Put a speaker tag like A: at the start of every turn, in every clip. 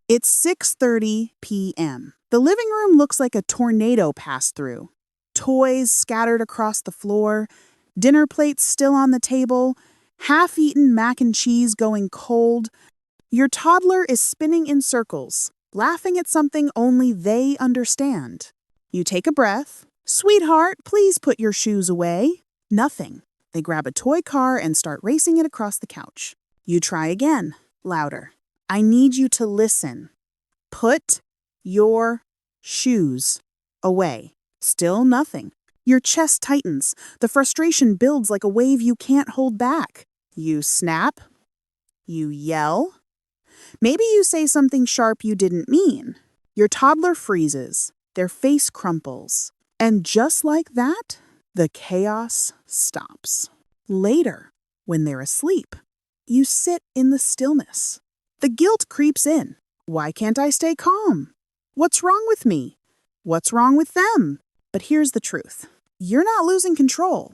A: It's 6:30 p.m. The living room looks like a tornado passed through. Toys scattered across the floor, dinner plates still on the table, half-eaten mac and cheese going cold. Your toddler is spinning in circles, laughing at something only they understand. You take a breath. Sweetheart, please put your shoes away. Nothing. They grab a toy car and start racing it across the couch. You try again, louder. I need you to listen. Put your shoes away. Still nothing. Your chest tightens. The frustration builds like a wave you can't hold back. You snap. You yell. Maybe you say something sharp you didn't mean. Your toddler freezes. Their face crumples. And just like that, the chaos stops. Later, when they're asleep, you sit in the stillness. The guilt creeps in. Why can't I stay calm? What's wrong with me? What's wrong with them? But here's the truth. You're not losing control.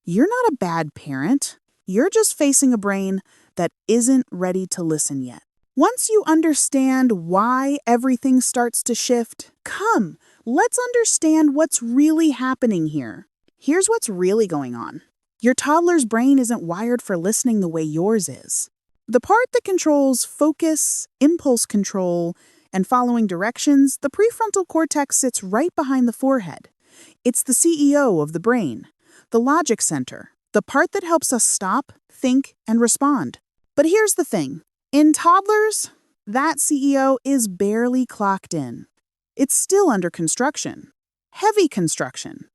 A: You're not a bad parent. You're just facing a brain that isn't ready to listen yet. Once you understand why everything starts to shift, come, let's understand what's really happening here. Here's what's really going on. Your toddler's brain isn't wired for listening the way yours is. The part that controls focus, impulse control, and following directions, the prefrontal cortex sits right behind the forehead. It's the CEO of the brain, the logic center, the part that helps us stop, think, and respond. But here's the thing. In toddlers, that CEO is barely clocked in. It's still under construction. Heavy construction.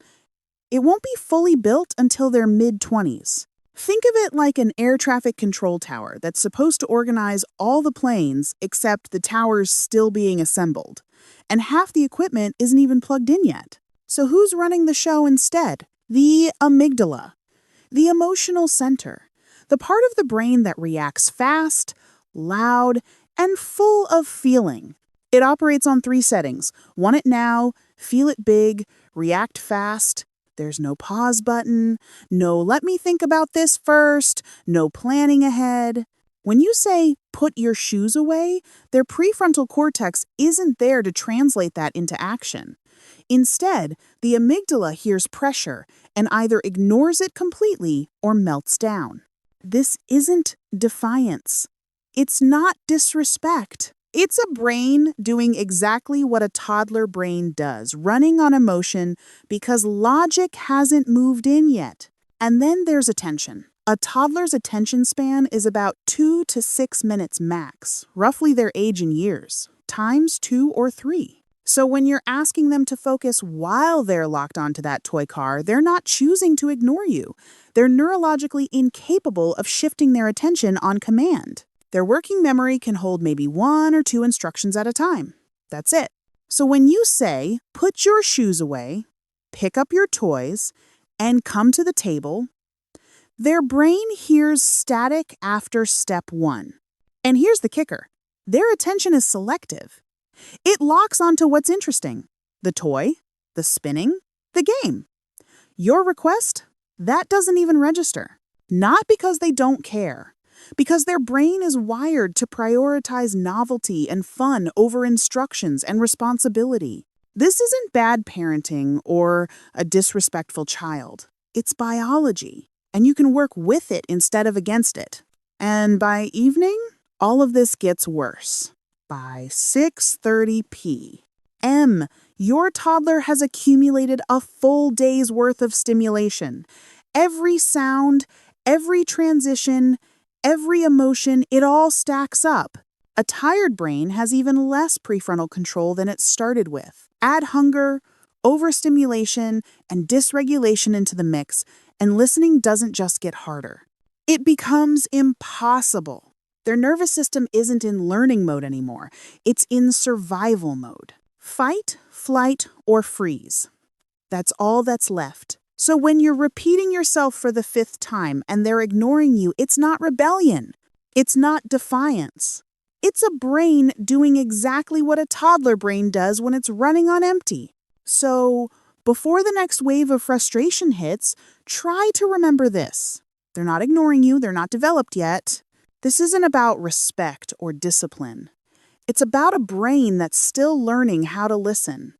A: It won't be fully built until their mid-20s. Think of it like an air traffic control tower that's supposed to organize all the planes except the tower's still being assembled. And half the equipment isn't even plugged in yet. So who's running the show instead? The amygdala. The emotional center. The part of the brain that reacts fast, loud, and full of feeling. It operates on 3 settings. Want it now, feel it big, react fast. There's no pause button, no let me think about this first, no planning ahead. When you say, put your shoes away, their prefrontal cortex isn't there to translate that into action. Instead, the amygdala hears pressure and either ignores it completely or melts down. This isn't defiance. It's not disrespect. It's a brain doing exactly what a toddler brain does, running on emotion because logic hasn't moved in yet. And then there's attention. A toddler's attention span is about 2 to 6 minutes max, roughly their age in years, times 2 or 3. So when you're asking them to focus while they're locked onto that toy car, they're not choosing to ignore you. They're neurologically incapable of shifting their attention on command. Their working memory can hold maybe 1 or 2 instructions at a time. That's it. So when you say, put your shoes away, pick up your toys, and come to the table, their brain hears static after step 1. And here's the kicker. Their attention is selective. It locks onto what's interesting. The toy, the spinning, the game. Your request, that doesn't even register. Not because they don't care. Because their brain is wired to prioritize novelty and fun over instructions and responsibility. This isn't bad parenting or a disrespectful child. It's biology, and you can work with it instead of against it. And by evening, all of this gets worse. By 6:30 p.m., your toddler has accumulated a full day's worth of stimulation. Every sound, every transition, every emotion, it all stacks up. A tired brain has even less prefrontal control than it started with. Add hunger, overstimulation, and dysregulation into the mix, and listening doesn't just get harder. It becomes impossible. Their nervous system isn't in learning mode anymore. It's in survival mode. Fight, flight, or freeze. That's all that's left. So when you're repeating yourself for the 5th time and they're ignoring you, it's not rebellion. It's not defiance. It's a brain doing exactly what a toddler brain does when it's running on empty. So before the next wave of frustration hits, try to remember this. They're not ignoring you. They're not developed yet. This isn't about respect or discipline. It's about a brain that's still learning how to listen.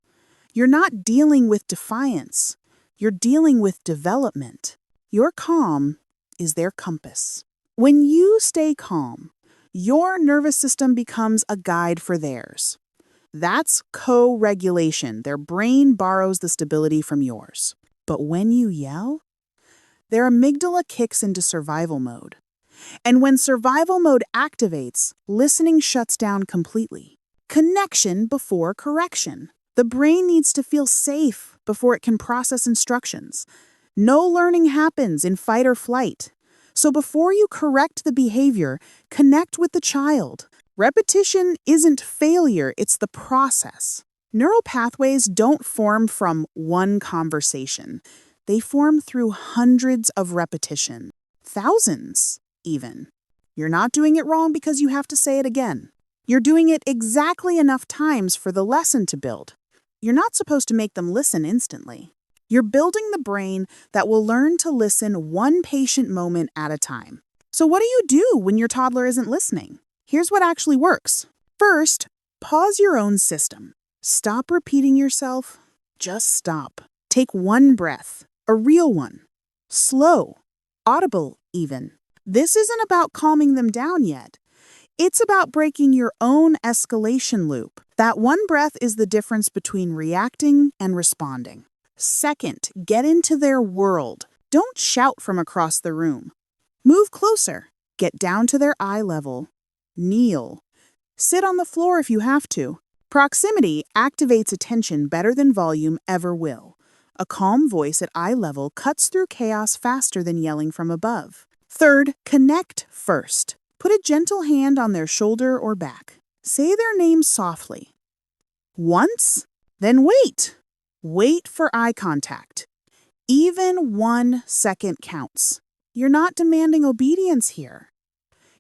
A: You're not dealing with defiance. You're dealing with development. Your calm is their compass. When you stay calm, your nervous system becomes a guide for theirs. That's co-regulation. Their brain borrows the stability from yours. But when you yell, their amygdala kicks into survival mode. And when survival mode activates, listening shuts down completely. Connection before correction. The brain needs to feel safe before it can process instructions. No learning happens in fight or flight. So before you correct the behavior, connect with the child. Repetition isn't failure, it's the process. Neural pathways don't form from one conversation. They form through hundreds of repetitions, thousands even. You're not doing it wrong because you have to say it again. You're doing it exactly enough times for the lesson to build. You're not supposed to make them listen instantly. You're building the brain that will learn to listen one patient moment at a time. So what do you do when your toddler isn't listening? Here's what actually works. First, pause your own system. Stop repeating yourself. Just stop. Take one breath, a real one. Slow, audible even. This isn't about calming them down yet. It's about breaking your own escalation loop. That one breath is the difference between reacting and responding. Second, get into their world. Don't shout from across the room. Move closer. Get down to their eye level. Kneel. Sit on the floor if you have to. Proximity activates attention better than volume ever will. A calm voice at eye level cuts through chaos faster than yelling from above. Third, connect first. Put a gentle hand on their shoulder or back. Say their name softly. Once, then wait. Wait for eye contact. Even 1 second counts. You're not demanding obedience here.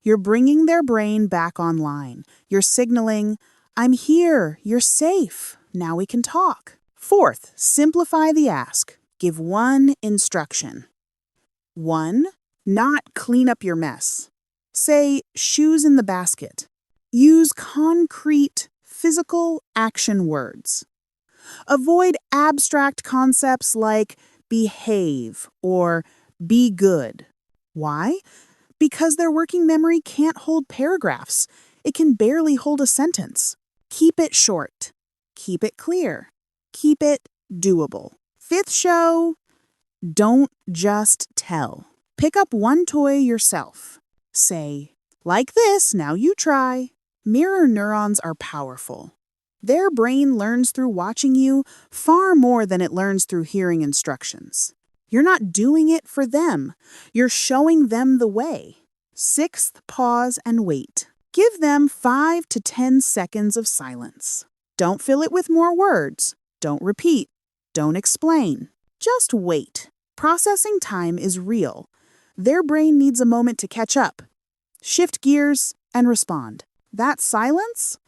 A: You're bringing their brain back online. You're signaling, I'm here, you're safe, now we can talk. Fourth, simplify the ask. Give one instruction. 1, not clean up your mess. Say, shoes in the basket. Use concrete, physical action words. Avoid abstract concepts like behave or be good. Why? Because their working memory can't hold paragraphs. It can barely hold a sentence. Keep it short. Keep it clear. Keep it doable. Fifth show, don't just tell. Pick up one toy yourself. Say, like this, now you try. Mirror neurons are powerful. Their brain learns through watching you far more than it learns through hearing instructions. You're not doing it for them. You're showing them the way. Sixth, pause and wait. Give them 5 to 10 seconds of silence. Don't fill it with more words. Don't repeat. Don't explain. Just wait. Processing time is real. Their brain needs a moment to catch up. Shift gears and respond. That silence?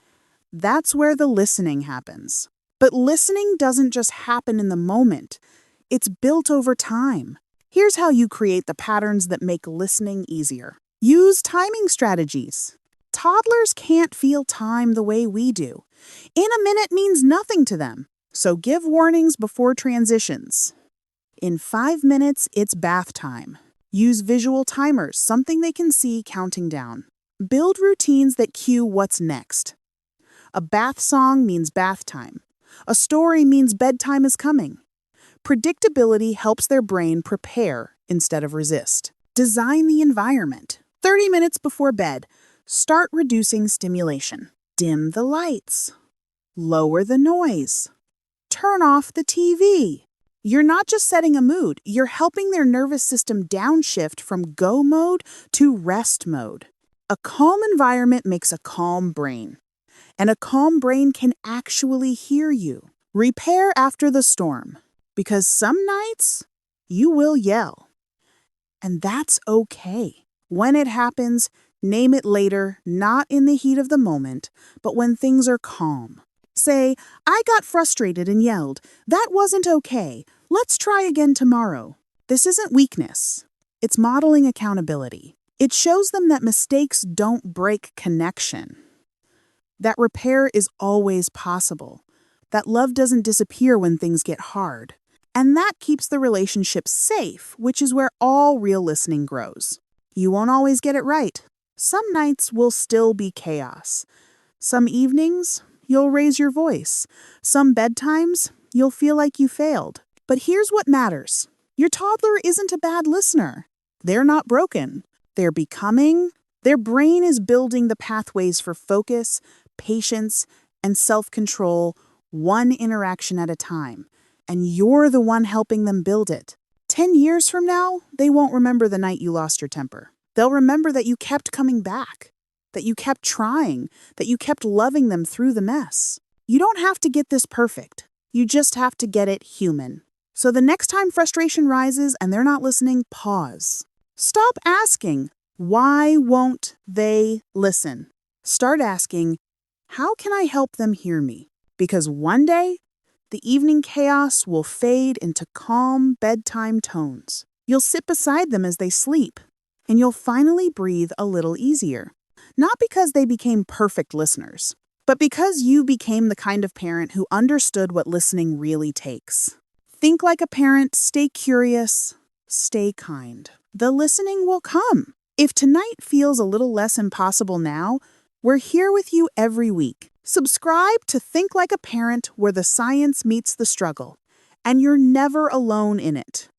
A: That's where the listening happens. But listening doesn't just happen in the moment. It's built over time. Here's how you create the patterns that make listening easier. Use timing strategies. Toddlers can't feel time the way we do. In a minute means nothing to them. So give warnings before transitions. In 5 minutes, it's bath time. Use visual timers, something they can see counting down. Build routines that cue what's next. A bath song means bath time. A story means bedtime is coming. Predictability helps their brain prepare instead of resist. Design the environment. 30 minutes before bed, start reducing stimulation. Dim the lights. Lower the noise. Turn off the TV. You're not just setting a mood, you're helping their nervous system downshift from go mode to rest mode. A calm environment makes a calm brain. And a calm brain can actually hear you. Repair after the storm. Because some nights, you will yell. And that's okay. When it happens, name it later, not in the heat of the moment, but when things are calm. Say, I got frustrated and yelled. That wasn't okay. Let's try again tomorrow. This isn't weakness. It's modeling accountability. It shows them that mistakes don't break connection. that repair is always possible, that love doesn't disappear when things get hard. And that keeps the relationship safe, which is where all real listening grows. You won't always get it right. Some nights will still be chaos. Some evenings, you'll raise your voice. Some bedtimes, you'll feel like you failed. But here's what matters. Your toddler isn't a bad listener. They're not broken. They're becoming. Their brain is building the pathways for focus, patience, and self-control, one interaction at a time. And you're the one helping them build it. 10 years from now, they won't remember the night you lost your temper. They'll remember that you kept coming back, that you kept trying, that you kept loving them through the mess. You don't have to get this perfect. You just have to get it human. So the next time frustration rises and they're not listening, pause. Stop asking, why won't they listen? Start asking, how can I help them hear me? Because one day, the evening chaos will fade into calm bedtime tones. You'll sit beside them as they sleep, and you'll finally breathe a little easier. Not because they became perfect listeners, but because you became the kind of parent who understood what listening really takes. Think like a parent, stay curious, stay kind. The listening will come. If tonight feels a little less impossible now, we're here with you every week. Subscribe to Think Like a Parent, where the science meets the struggle, and you're never alone in it.